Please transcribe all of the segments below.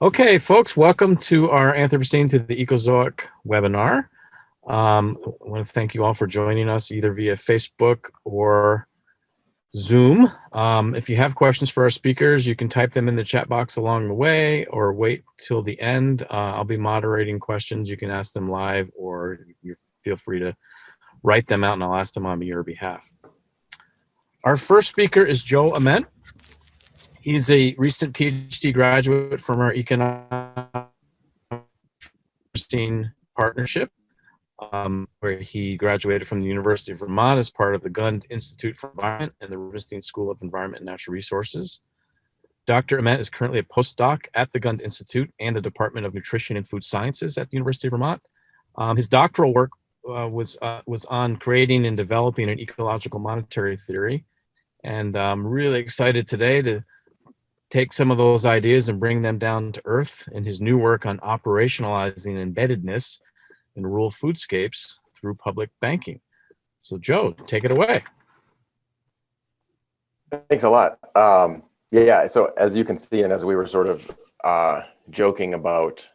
Okay, folks, welcome to our Anthropocene to the Ecozoic webinar. I want to thank you all for joining us either via Facebook or Zoom. If you have questions for our speakers, you can type them in the chat box along the way or wait till the end. I'll be moderating questions. You can ask them live or you feel free to write them out and I'll ask them on your behalf. Our first speaker is Joe Ament. He's a recent PhD graduate from our economic partnership, where he graduated from the University of Vermont as part of the Gund Institute for Environment and the Rubinstein School of Environment and Natural Resources. Dr. Ament is currently a postdoc at the Gund Institute and the Department of Nutrition and Food Sciences at the University of Vermont. His doctoral work was on creating and developing an ecological monetary theory. And I'm really excited today to take some of those ideas and bring them down to earth in his new work on operationalizing embeddedness in rural foodscapes through public banking. So Joe, take it away. Thanks a lot. Yeah, so as you can see, and as we were sort of joking about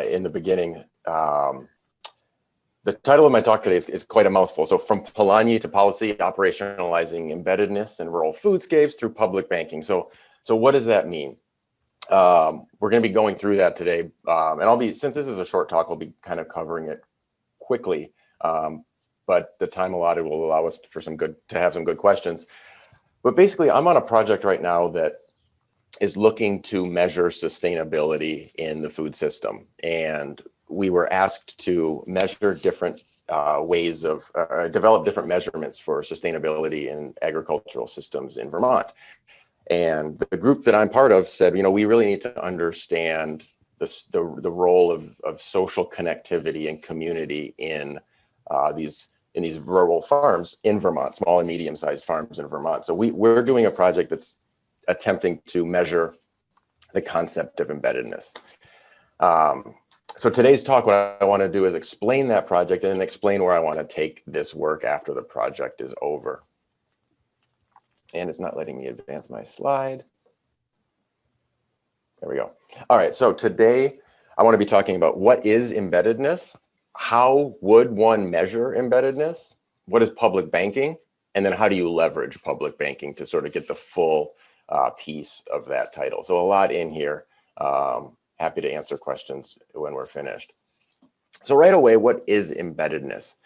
in the beginning, the title of my talk today is quite a mouthful. So from Polanyi to policy, operationalizing embeddedness in rural foodscapes through public banking. So what does that mean? We're going to be going through that today, and since this is a short talk, I'll be kind of covering it quickly, but the time allotted will allow us to have some good questions. But basically, I'm on a project right now that is looking to measure sustainability in the food system, and we were asked to measure different ways of develop different measurements for sustainability in agricultural systems in Vermont. And the group that I'm part of said, we really need to understand the role of social connectivity and community in these rural farms in Vermont, small and medium-sized farms in Vermont. So we're doing a project that's attempting to measure the concept of embeddedness. So today's talk, what I want to do is explain that project and then explain where I want to take this work after the project is over. And it's not letting me advance my slide. There we go. All right, so today I want to be talking about what is embeddedness, how would one measure embeddedness, what is public banking, and then how do you leverage public banking to sort of get the full piece of that title. So a lot in here. Happy to answer questions when we're finished. So right away, what is embeddedness?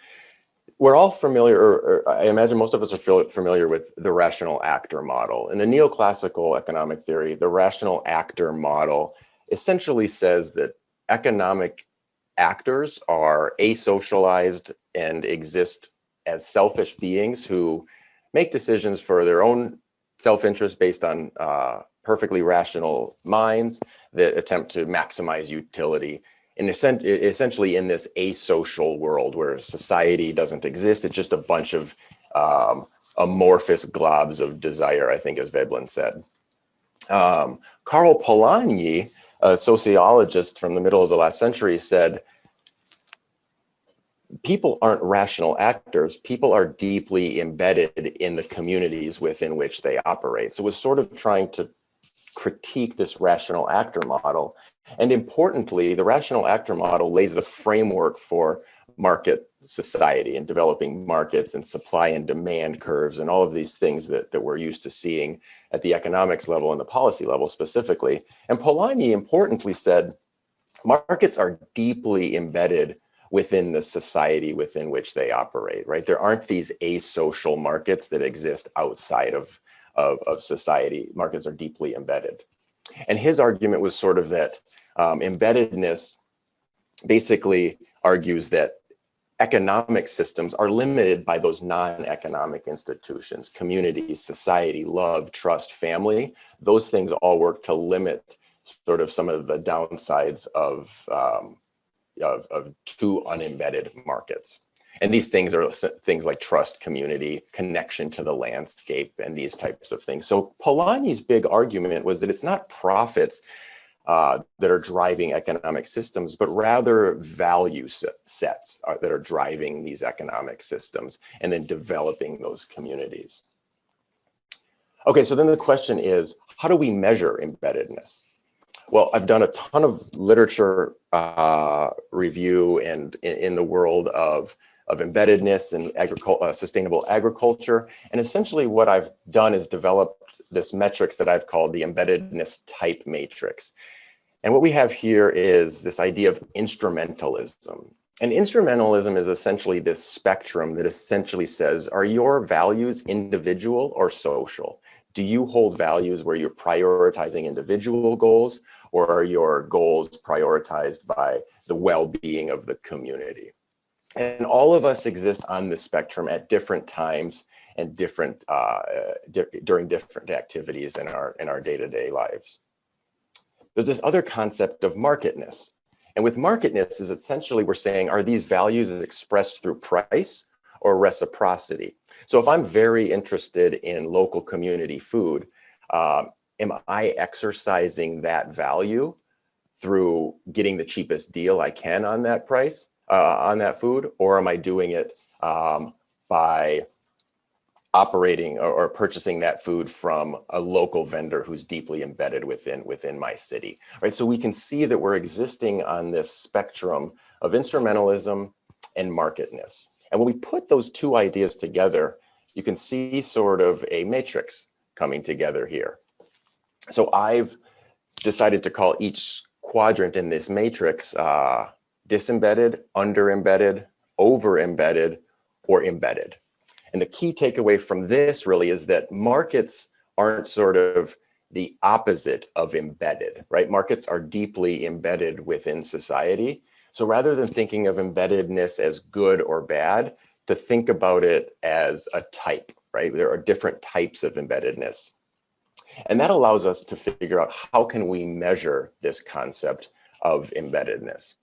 We're all familiar, or I imagine most of us are familiar with the rational actor model. In the neoclassical economic theory, the rational actor model essentially says that economic actors are asocialized and exist as selfish beings who make decisions for their own self-interest based on perfectly rational minds that attempt to maximize utility. And essentially in this asocial world where society doesn't exist, it's just a bunch of amorphous globs of desire, I think, as Veblen said. Karl Polanyi, a sociologist from the middle of the last century, said, people aren't rational actors, people are deeply embedded in the communities within which they operate. So it was sort of trying to critique this rational actor model. And importantly, the rational actor model lays the framework for market society and developing markets and supply and demand curves and all of these things that we're used to seeing at the economics level and the policy level specifically. And Polanyi importantly said, markets are deeply embedded within the society within which they operate, right? There aren't these asocial markets that exist outside of society. Markets are deeply embedded. And his argument was sort of that embeddedness basically argues that economic systems are limited by those non-economic institutions, community, society, love, trust, family. Those things all work to limit sort of some of the downsides of too unembedded markets. And these things are things like trust, community, connection to the landscape, and these types of things. So Polanyi's big argument was that it's not profits that are driving economic systems, but rather value sets that are driving these economic systems and then developing those communities. Okay, so then the question is, how do we measure embeddedness? Well, I've done a ton of literature review and in the world of embeddedness and sustainable agriculture. And essentially what I've done is developed this metrics that I've called the embeddedness type matrix. And what we have here is this idea of instrumentalism. And instrumentalism is essentially this spectrum that essentially says, are your values individual or social? Do you hold values where you're prioritizing individual goals, or are your goals prioritized by the well-being of the community? And all of us exist on the spectrum at different times and during different activities in our day-to-day lives. There's this other concept of marketness. And with marketness is essentially we're saying, are these values expressed through price or reciprocity? So if I'm very interested in local community food, am I exercising that value through getting the cheapest deal I can on that price, on that food, or am I doing it by operating or purchasing that food from a local vendor who's deeply embedded within my city, right? So we can see that we're existing on this spectrum of instrumentalism and marketness. And when we put those two ideas together, you can see sort of a matrix coming together here. So I've decided to call each quadrant in this matrix disembedded, under-embedded, over-embedded, or embedded. And the key takeaway from this really is that markets aren't sort of the opposite of embedded, right? Markets are deeply embedded within society. So rather than thinking of embeddedness as good or bad, to think about it as a type, right? There are different types of embeddedness. And that allows us to figure out how can we measure this concept of embeddedness.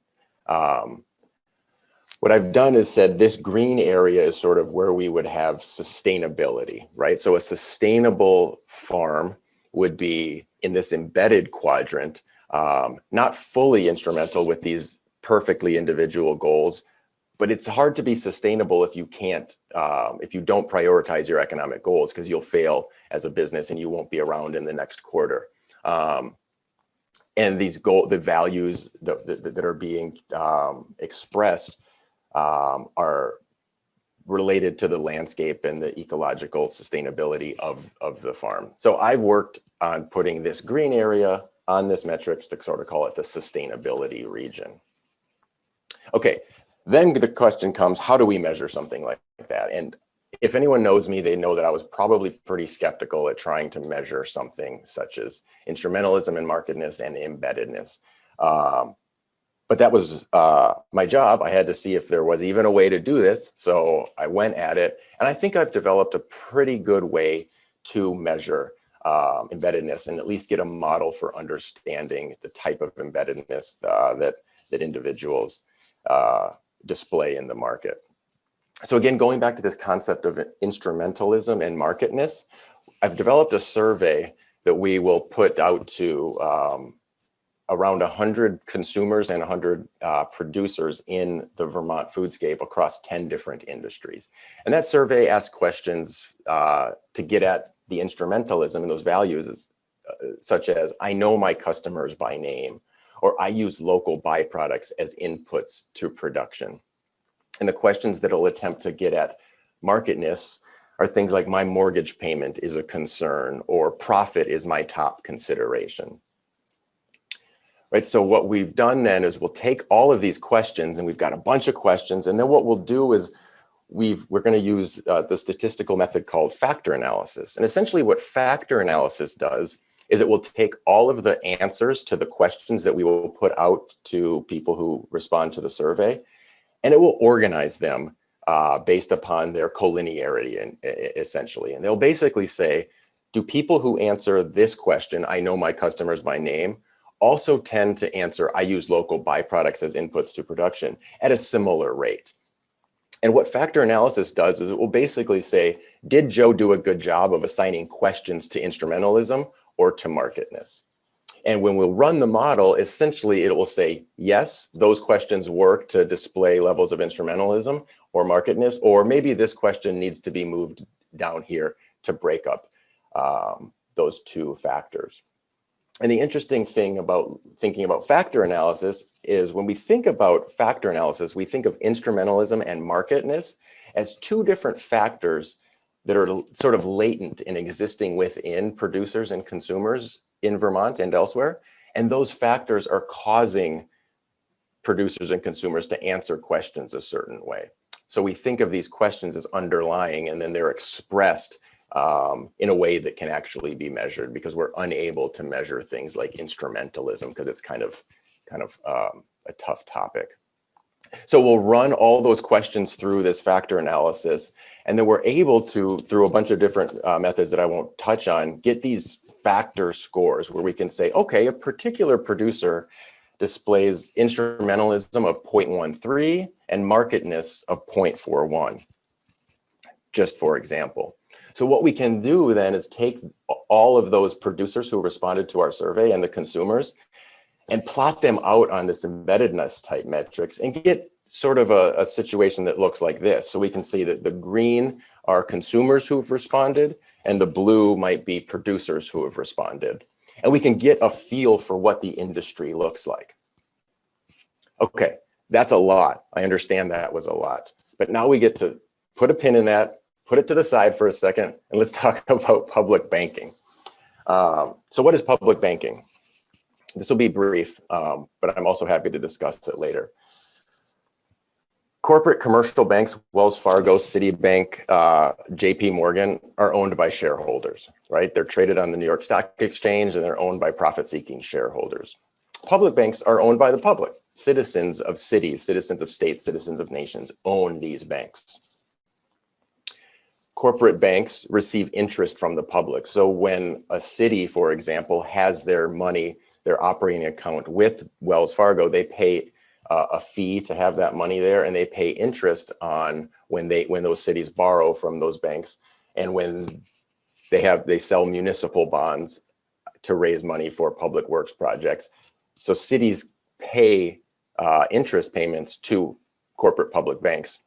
What I've done is said this green area is sort of where we would have sustainability, right? So a sustainable farm would be in this embedded quadrant, not fully instrumental with these perfectly individual goals, but it's hard to be sustainable if you can't, if you don't prioritize your economic goals, because you'll fail as a business and you won't be around in the next quarter. And these the values that are being expressed are related to the landscape and the ecological sustainability of the farm. So I've worked on putting this green area on this metrics to sort of call it the sustainability region. Okay, then the question comes, how do we measure something like that? And if anyone knows me, they know that I was probably pretty skeptical at trying to measure something such as instrumentalism and marketness and embeddedness. But that was my job. I had to see if there was even a way to do this. So I went at it. And I think I've developed a pretty good way to measure embeddedness and at least get a model for understanding the type of embeddedness that individuals display in the market. So again, going back to this concept of instrumentalism and marketness, I've developed a survey that we will put out to around 100 consumers and 100 producers in the Vermont foodscape across 10 different industries. And that survey asks questions to get at the instrumentalism and those values, such as, I know my customers by name, or I use local byproducts as inputs to production. And the questions that will attempt to get at marketness are things like, my mortgage payment is a concern, or profit is my top consideration. Right, so what we've done then is we'll take all of these questions, and we've got a bunch of questions, and then what we'll do is we're going to use the statistical method called factor analysis. And essentially what factor analysis does is it will take all of the answers to the questions that we will put out to people who respond to the survey, and it will organize them based upon their collinearity, essentially. And they'll basically say, do people who answer this question, I know my customers by name, also tend to answer, I use local byproducts as inputs to production at a similar rate? And what factor analysis does is it will basically say, did Joe do a good job of assigning questions to instrumentalism or to marketness? And when we'll run the model, essentially it will say, yes, those questions work to display levels of instrumentalism or marketness, or maybe this question needs to be moved down here to break up those two factors. And the interesting thing about thinking about factor analysis is when we think about factor analysis, we think of instrumentalism and marketness as two different factors that are sort of latent and existing within producers and consumers in Vermont and elsewhere. And those factors are causing producers and consumers to answer questions a certain way. So we think of these questions as underlying, and then they're expressed in a way that can actually be measured, because we're unable to measure things like instrumentalism because it's kind of a tough topic. So we'll run all those questions through this factor analysis, and then we're able to, through a bunch of different methods that I won't touch on, get these factor scores where we can say, okay, a particular producer displays instrumentalism of 0.13 and marketness of 0.41, just for example. So what we can do then is take all of those producers who responded to our survey and the consumers and plot them out on this embeddedness type metrics and get sort of a situation that looks like this. So we can see that the green are consumers who've responded and the blue might be producers who have responded. And we can get a feel for what the industry looks like. Okay, that's a lot. I understand that was a lot. But now we get to put a pin in that, put it to the side for a second, and let's talk about public banking. So what is public banking? This will be brief, but I'm also happy to discuss it later. Corporate commercial banks, Wells Fargo, Citibank, JP Morgan, are owned by shareholders, right? They're traded on the New York Stock Exchange and they're owned by profit-seeking shareholders. Public banks are owned by the public. Citizens of cities, citizens of states, citizens of nations own these banks. Corporate banks receive interest from the public. So when a city, for example, has their money, their operating account with Wells Fargo, they pay a fee to have that money there, and they pay interest on when those cities borrow from those banks, and when they sell municipal bonds to raise money for public works projects. So cities pay interest payments to corporate public banks.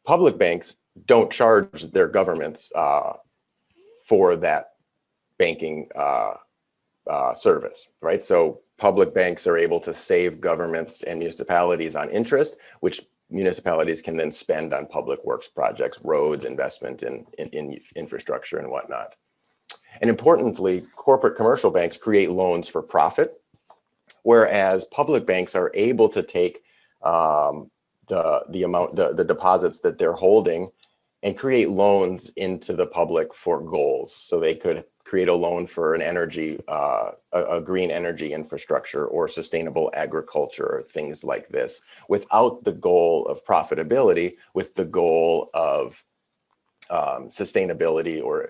Public banks don't charge their governments for that banking service, right? So public banks are able to save governments and municipalities on interest, which municipalities can then spend on public works projects, roads, investment in infrastructure and whatnot. And importantly, corporate commercial banks create loans for profit, whereas public banks are able to take the deposits that they're holding and create loans into the public for goals. So they could create a loan for an energy, a green energy infrastructure or sustainable agriculture, or things like this, without the goal of profitability, with the goal of sustainability or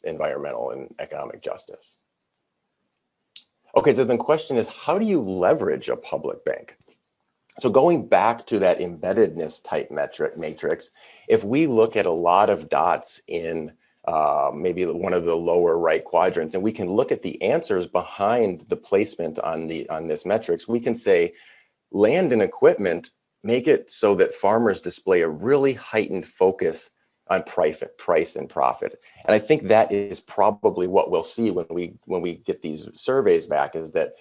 environmental and economic justice. Okay, so the question is, how do you leverage a public bank? So going back to that embeddedness type matrix, if we look at a lot of dots in maybe one of the lower right quadrants, and we can look at the answers behind the placement on this metrics, we can say land and equipment make it so that farmers display a really heightened focus on price and profit. And I think that is probably what we'll see when we get these surveys back, is that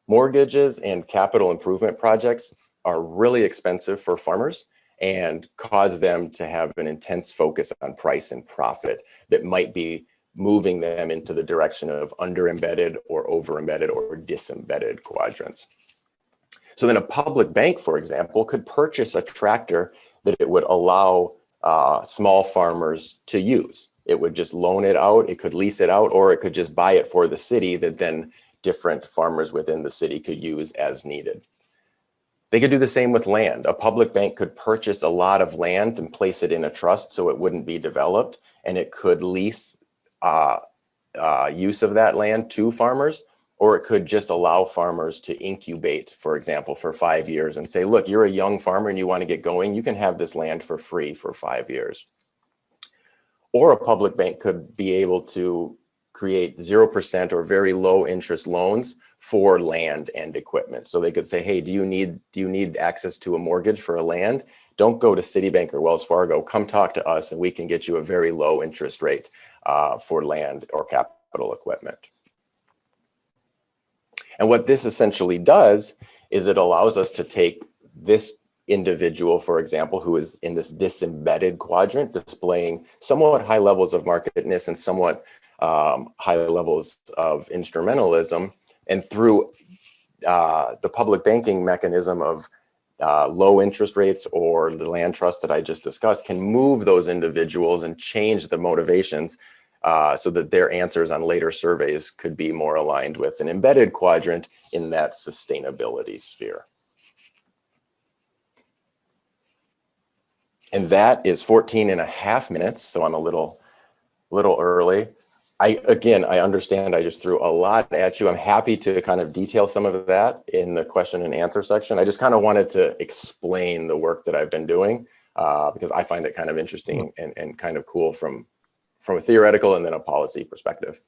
mortgages and capital improvement projects are really expensive for farmers and cause them to have an intense focus on price and profit that might be moving them into the direction of under-embedded or over-embedded or disembedded quadrants. So then a public bank, for example, could purchase a tractor that it would allow small farmers to use. It would just loan it out, it could lease it out, or it could just buy it for the city that then different farmers within the city could use as needed. They could do the same with land. A public bank could purchase a lot of land and place it in a trust so it wouldn't be developed, and it could lease use of that land to farmers, or it could just allow farmers to incubate, for example, for 5 years and say, look, you're a young farmer and you want to get going, you can have this land for free for 5 years. Or a public bank could be able to create 0% or very low interest loans for land and equipment. So they could say, hey, do you need access to a mortgage for a land? Don't go to Citibank or Wells Fargo, come talk to us and we can get you a very low interest rate for land or capital capital equipment. And what this essentially does is it allows us to take this individual, for example, who is in this disembedded quadrant, displaying somewhat high levels of marketness and somewhat high levels of instrumentalism, and through the public banking mechanism of low interest rates or the land trust that I just discussed, can move those individuals and change the motivations so that their answers on later surveys could be more aligned with an embedded quadrant in that sustainability sphere. And that is 14.5 minutes, so I'm a little early. Again, I understand I just threw a lot at you. I'm happy to kind of detail some of that in the question and answer section. I just kind of wanted to explain the work that I've been doing because I find it kind of interesting and kind of cool from a theoretical and then a policy perspective.